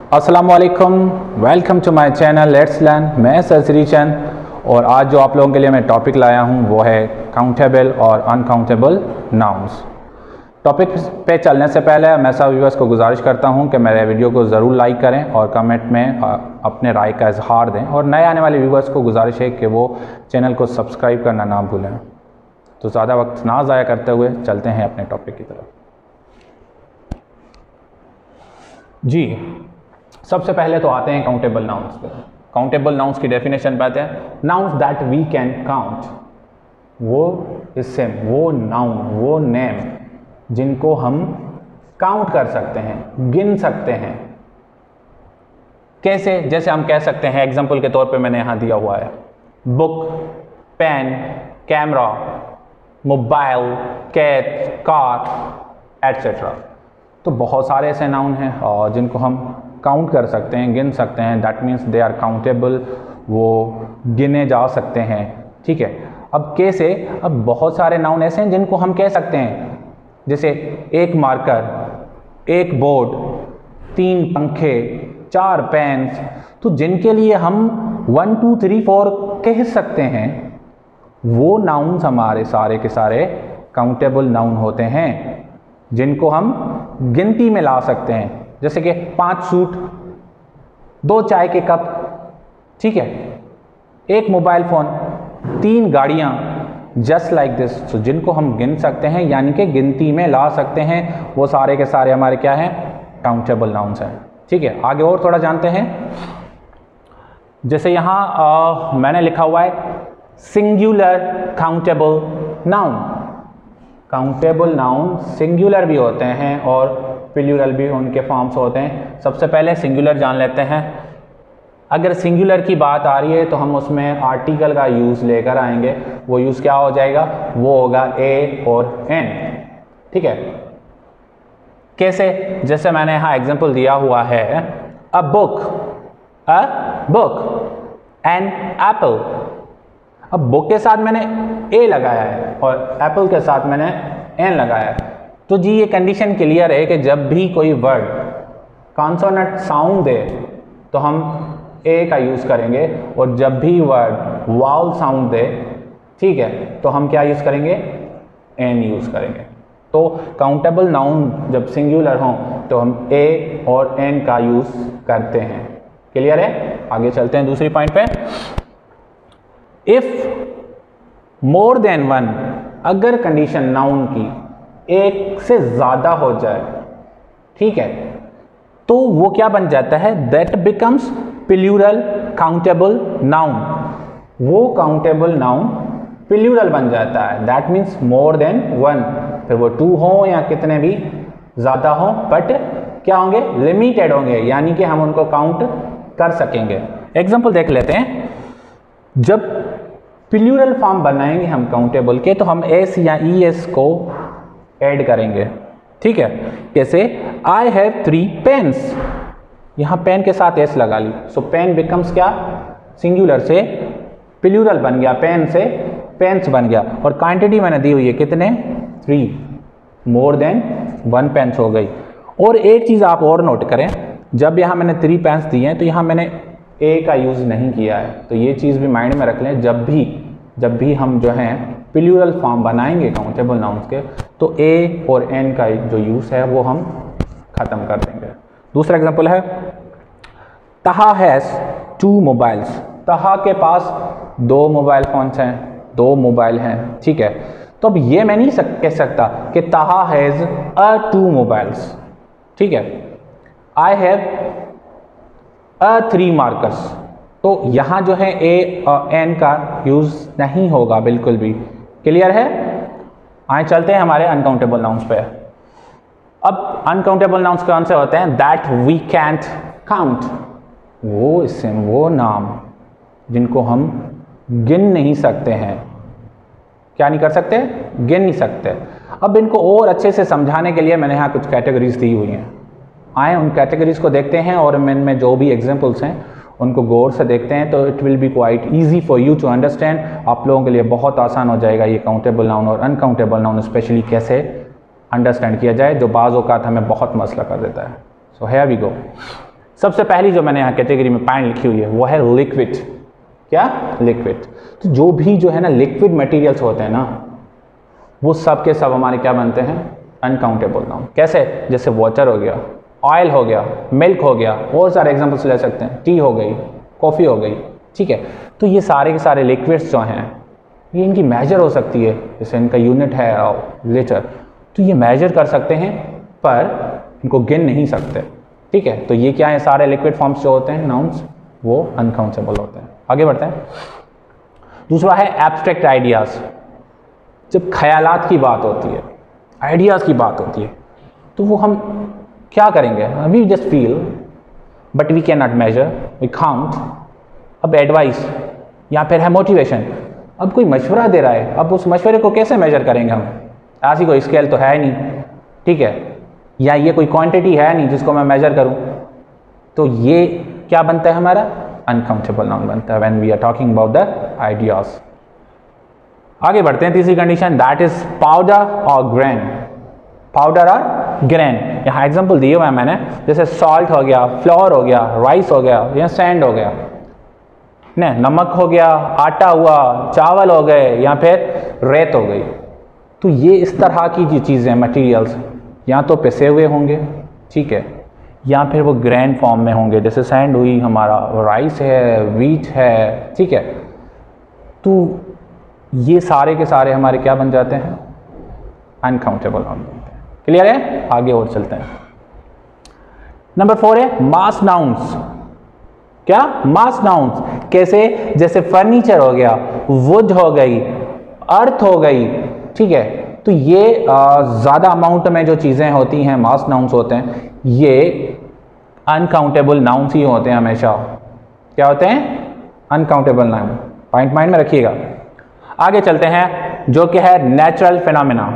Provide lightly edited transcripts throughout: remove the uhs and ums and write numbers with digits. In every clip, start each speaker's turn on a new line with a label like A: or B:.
A: अस्सलाम वालेकुम, welcome to my channel let's learn. मैं सरसरी चंद और आज जो आप लोगों के लिए मैं टॉपिक लाया हूं वो है काउंटेबल और अनकाउंटेबल नाउन्स। टॉपिक पे चलने से पहले मैं सब व्यूअर्स को गुजारिश करता हूं कि मेरे वीडियो को ज़रूर लाइक करें और कमेंट में अपने राय का इजहार दें, और नए आने वाले व्यूअर्स को गुजारिश है कि वो चैनल को सब्सक्राइब करना ना भूलें। तो ज़्यादा वक्त ना ज़ाया करते हुए चलते हैं अपने टॉपिक की तरफ। जी, सबसे पहले तो आते हैं काउंटेबल नाउन्स पे। काउंटेबल नाउन्स की डेफिनेशन पाते हैं। Nouns that we can count, वो इससे वो नाउन, वो नेम जिनको हम काउंट कर सकते हैं, गिन सकते हैं। कैसे? जैसे हम कह सकते हैं, एग्जांपल के तौर पे मैंने यहां दिया हुआ है, book, pen, camera, mobile, cat, car etcetera. तो बहुत सारे ऐसे नाउन हैं और जिनको हम काउंट कर सकते हैं, गिन सकते हैं। That means they are countable, वो गिने जा सकते हैं। ठीक है। अब कैसे? अब बहुत सारे नाउन ऐसे हैं जिनको हम कह सकते हैं, जैसे एक मार्कर, एक बोर्ड, 3 पंखे, 4 पेन्स। तो जिनके लिए हम 1 2 3 4 कह सकते हैं, वो नाउन्स हमारे सारे के सारे काउंटेबल नाउन होते हैं, जिनको हम गिनती में ला सकते हैं। जैसे कि 5 सूट, 2 चाय के कप, ठीक है, 1 मोबाइल फ़ोन, 3 गाड़ियाँ, जस्ट लाइक दिस। तो जिनको हम गिन सकते हैं, यानी कि गिनती में ला सकते हैं, वो सारे के सारे हमारे क्या हैं? काउंटेबल नाउन्स हैं। ठीक है। आगे और थोड़ा जानते हैं। जैसे यहाँ मैंने लिखा हुआ है singular countable noun. Countable noun singular भी होते हैं और प्लूरल भी उनके फॉर्म्स होते हैं। सबसे पहले सिंगुलर जान लेते हैं। अगर सिंगुलर की बात आ रही है तो हम उसमें आर्टिकल का यूज़ लेकर आएंगे। वो यूज़ क्या हो जाएगा? वो होगा ए और एन। ठीक है। कैसे? जैसे मैंने यहाँ एग्जांपल दिया हुआ है, अ बुक, एन एप्पल। अब बुक के साथ मैंने ए लगाया है और एप्पल के साथ मैंने एन लगाया है। तो जी ये कंडीशन क्लियर है कि जब भी कोई वर्ड कॉन्सोनेंट साउंड दे तो हम ए का यूज़ करेंगे, और जब भी वर्ड वाउल साउंड दे, ठीक है, तो हम क्या यूज़ करेंगे? एन यूज़ करेंगे। तो काउंटेबल नाउन जब सिंगुलर हों तो हम ए और एन का यूज़ करते हैं। क्लियर है? आगे चलते हैं दूसरी पॉइंट पे। इफ मोर देन 1, अगर कंडीशन नाउन की एक से ज़्यादा हो जाए, ठीक है, तो वो क्या बन जाता है? That becomes plural countable noun. वो काउंटेबल नाउन प्लूरल बन जाता है। दैट मीन्स मोर देन 1, फिर वो 2 हो या कितने भी ज़्यादा हो, बट क्या होंगे? लिमिटेड होंगे, यानी कि हम उनको काउंट कर सकेंगे। एग्जाम्पल देख लेते हैं। जब प्लूरल फॉर्म बनाएंगे हम काउंटेबल के, तो हम एस या ई एस को ऐड करेंगे। ठीक है। कैसे? I have 3 pens. यहाँ पेन के साथ एस लगा ली, सो पेन बिकम्स क्या? सिंगुलर से प्लूरल बन गया, पेन से पेन्स बन गया। और क्वांटिटी मैंने दी हुई है कितने? 3, मोर देन 1 पेन्स हो गई। और एक चीज़ आप और नोट करें, जब यहाँ मैंने 3 पेन्स दिए हैं तो यहाँ मैंने ए का यूज़ नहीं किया है। तो ये चीज़ भी माइंड में रख लें, जब भी हम जो हैं प्लूरल फॉर्म बनाएंगे काउंटेबल नाउन्स के, तो ए और एन का जो यूज़ है वो हम ख़त्म कर देंगे। दूसरा एग्जांपल है, तहा हैज़ 2 मोबाइल्स। तहा के पास 2 मोबाइल फ़ोन्स हैं, 2 मोबाइल हैं। ठीक है। तो अब ये मैं नहीं कह सकता कि तहा हैज़ 2 मोबाइल्स। ठीक है। आई हैव 3 मार्कर्स। तो यहाँ जो है ए और एन का यूज़ नहीं होगा बिल्कुल भी। क्लियर है? आए चलते हैं हमारे अनकाउंटेबल नाउन्स पे। अब अनकाउंटेबल नाउन्स कौन से होते हैं? That we can't count. वो इसम, वो नाम जिनको हम गिन नहीं सकते हैं। क्या नहीं कर सकते? गिन नहीं सकते। अब इनको और अच्छे से समझाने के लिए मैंने यहाँ कुछ कैटेगरीज दी हुई हैं। आए उन कैटेगरीज को देखते हैं और इनमें जो भी एग्जाम्पल्स हैं उनको गौर से देखते हैं, तो it will be quite easy for you to understand. आप लोगों के लिए बहुत आसान हो जाएगा ये काउंटेबल नाउन और अनकाउंटेबल नाउन स्पेशली कैसे अंडरस्टैंड किया जाए, जो बाज़ औक़ात हमें बहुत मसला कर देता है। So here we go. सबसे पहली जो मैंने यहाँ कैटेगरी में पॉइंट लिखी हुई है वो है लिक्विड। क्या? लिक्विड। तो जो भी जो है ना लिक्विड मटेरियल्स होते हैं ना, वो सब के सब हमारे क्या बनते हैं? Uncountable noun. कैसे? जैसे वाटर हो गया, ऑयल हो गया, मिल्क हो गया, और सारे एग्जांपल्स ले सकते हैं, टी हो गई, कॉफ़ी हो गई, ठीक है। तो ये सारे के सारे लिक्विड्स जो हैं, ये इनकी मेजर हो सकती है, जैसे इनका यूनिट है लीटर, तो ये मेजर कर सकते हैं पर इनको गिन नहीं सकते, ठीक है। तो ये क्या है? सारे लिक्विड फॉर्म्स जो होते हैं नाउन्स, वो अनकाउंटेबल होते हैं। आगे बढ़ते हैं। दूसरा है एब्स्ट्रैक्ट आइडियाज़। जब ख्यालात की बात होती है, आइडियाज़ की बात होती है, तो वो हम क्या करेंगे? We just feel but we can not measure, we count. अब एडवाइस या फिर है मोटिवेशन, अब कोई मशवरा दे रहा है, अब उस मशवरे को कैसे मेजर करेंगे हम? ऐसी कोई स्केल तो है नहीं, ठीक है, या ये कोई क्वांटिटी है नहीं जिसको मैं मेजर करूं, तो ये क्या बनता है हमारा? अनकाउंटेबल नाउन बनता है when we are talking about the ideas. आगे बढ़ते हैं। तीसरी कंडीशन, दैट इज पाउडर और ग्रेन। पाउडर और ग्रेन, यहाँ एग्जांपल दिए हुए हैं मैंने, जैसे सॉल्ट हो गया, फ्लोर हो गया, राइस हो गया, या सैंड हो गया, ने नमक हो गया, आटा हुआ, चावल हो गए, या फिर रेत हो गई। तो ये इस तरह की जो चीज़ें मटेरियल्स या तो पिसे हुए होंगे, ठीक है, या फिर वो ग्रेन फॉर्म में होंगे, जैसे सैंड हुई हमारा, राइस है, वीट है, ठीक है। तो ये सारे के सारे हमारे क्या बन जाते हैं? अनकाउंटेबल नाउन बनते हैं। क्लियर है? आगे और चलते हैं। नंबर 4 है मास नाउन्स। क्या? मास नाउन्स। कैसे? जैसे फर्नीचर हो गया, वुड हो गई, अर्थ हो गई, ठीक है। तो ये ज़्यादा अमाउंट में जो चीज़ें होती हैं, मास नाउन्स होते हैं, ये अनकाउंटेबल नाउन्स ही होते हैं हमेशा। क्या होते हैं? Uncountable noun. पॉइंट माइंड में रखिएगा। आगे चलते हैं, जो कि है नेचुरल फिनोमेना।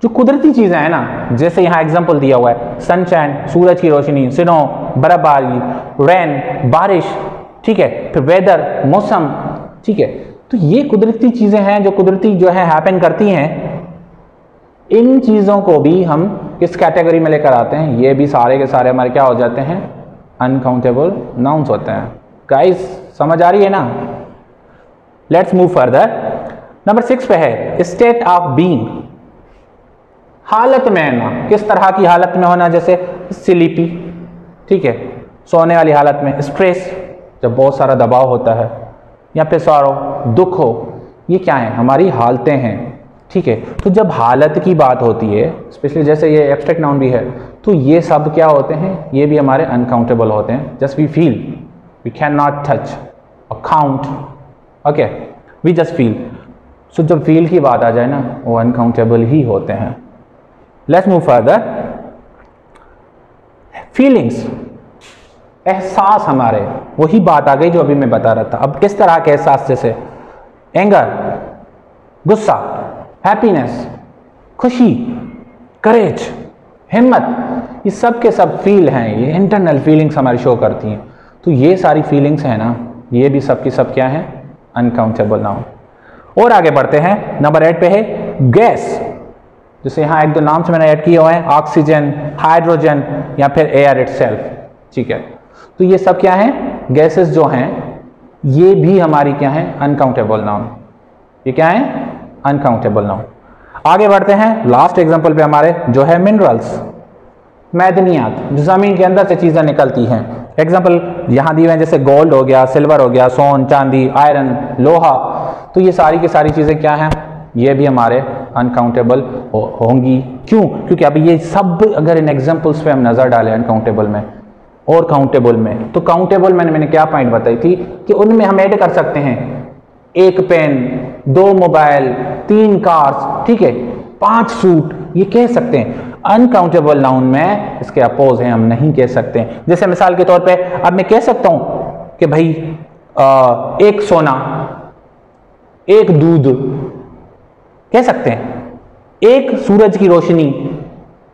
A: जो कुदरती चीज़ें हैं ना, जैसे यहाँ एग्जांपल दिया हुआ है, सनशाइन, सूरज की रोशनी, स्नो, बर्फबारी, रेन, बारिश, ठीक है, फिर वेदर, मौसम, ठीक है। तो ये कुदरती चीज़ें हैं जो कुदरती जो है हैपन करती हैं। इन चीज़ों को भी हम किस कैटेगरी में लेकर आते हैं? ये भी सारे के सारे हमारे क्या हो जाते हैं? अनकाउंटेबल नाउन्स होते हैं। गाइस समझ आ रही है ना? Let's move further. नंबर 6 पे है स्टेट ऑफ बीइंग। हालत में ना, किस तरह की हालत में होना? जैसे स्लीपी, ठीक है, सोने वाली हालत में, स्ट्रेस, जब बहुत सारा दबाव होता है, या फिर सॉरो, दुख हो, ये क्या है? हमारी हालतें हैं, ठीक है। तो जब हालत की बात होती है, स्पेशली जैसे ये एब्स्ट्रैक्ट नाउन भी है, तो ये सब क्या होते हैं? ये भी हमारे अनकाउंटेबल होते हैं। Just we feel, we can not touch और count, okay, we just feel. So जब फील की बात आ जाए ना, वो अनकाउंटेबल ही होते हैं। Let's move further. फीलिंग्स, एहसास हमारे, वही बात आ गई जो अभी मैं बता रहा था। अब किस तरह के एहसास? जैसे एंगर, गुस्सा, हैप्पीनेस, खुशी, करेज, हिम्मत, ये सब के सब फील हैं, ये इंटरनल फीलिंग्स हमारी शो करती हैं। तो ये सारी फीलिंग्स हैं ना, ये भी सब की सब क्या है? Uncountable noun. और आगे बढ़ते हैं। नंबर 8 पे है गैस। जैसे यहाँ एक दो नाम से मैंने ऐड किए हुए हैं, ऑक्सीजन, हाइड्रोजन, या फिर एयर इटसेल्फ, ठीक है। तो ये सब क्या है? गैसेस जो हैं, ये भी हमारी क्या है? Uncountable noun. ये क्या है? Uncountable noun. आगे बढ़ते हैं। लास्ट एग्जांपल पे हमारे जो है मिनरल्स, मैदनियात, जो जमीन के अंदर से चीजें निकलती हैं। एग्जांपल यहाँ दिए हुए हैं, जैसे गोल्ड हो गया, सिल्वर हो गया, सोन, चांदी, आयरन, लोहा। तो ये सारी की सारी चीजें क्या हैं? ये भी हमारे अनकाउंटेबल होंगी। क्यों? क्योंकि अभी ये सब अगर इन एग्जांपल्स पे हम नजर डालें अनकाउंटेबल में और काउंटेबल में, तो काउंटेबल में मैंने क्या पॉइंट बताई थी कि उनमें हम ऐड कर सकते हैं 1 पेन, 2 मोबाइल, 3 कार्स, ठीक है, 5 सूट, ये कह सकते हैं। अनकाउंटेबल नाउन में इसके अपोज हैं, हम नहीं कह सकते। जैसे मिसाल के तौर पे अब मैं कह सकता हूं कि भाई 1 सोना, 1 दूध, कह सकते हैं, 1 सूरज की रोशनी,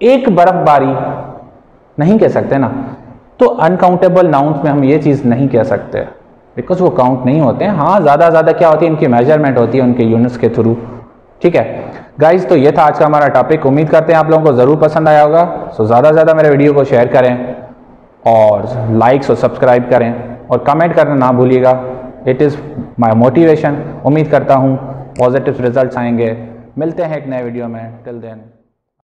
A: 1 बर्फबारी, नहीं कह सकते ना। तो अनकाउंटेबल नाउन्स में हम ये चीज़ नहीं कह सकते, बिकॉज वो काउंट नहीं होते हैं। हाँ, ज़्यादा क्या होती है, इनकी मेजरमेंट होती है उनके यूनिट्स के थ्रू, ठीक है गाइज। तो ये था आज का हमारा टॉपिक। उम्मीद करते हैं आप लोगों को ज़रूर पसंद आया होगा। सो ज़्यादा से ज़्यादा मेरे वीडियो को शेयर करें और लाइक्स और सब्सक्राइब करें और कमेंट करना ना भूलिएगा। It is my motivation. उम्मीद करता हूँ पॉजिटिव रिजल्ट्स आएंगे। मिलते हैं एक नए वीडियो में। Till then.